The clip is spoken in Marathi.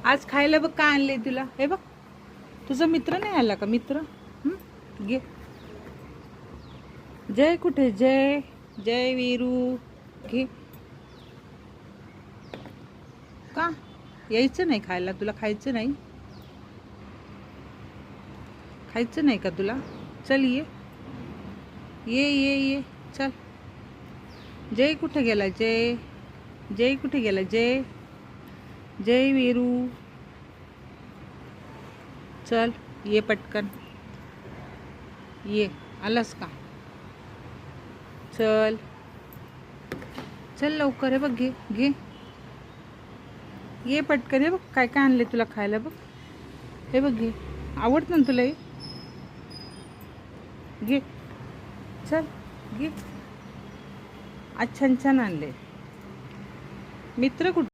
आज खायला बघ काय आणले तुला. हे बघ तुझा मित्र नाही आला का मित्र. घे. जय कुठे जय. जय वीरू. घे. का यायचं नाही खायला तुला. खायचं नाही. खायचं नाही का तुला. चल ये ये ये ये चल. जय कुठे गेला जय. जय कुठे गेला जय. जय वीरू. चल ये पटकन ये. आलास का. चल चल लवकर. हे बघ घे घे. ये पटकन. हे बघ काय काय आणले तुला खायला बघ. हे बघ घे. आवडतं ना तुला हे. घे. चल घे. आज छान छान आणले. मित्र कुठे.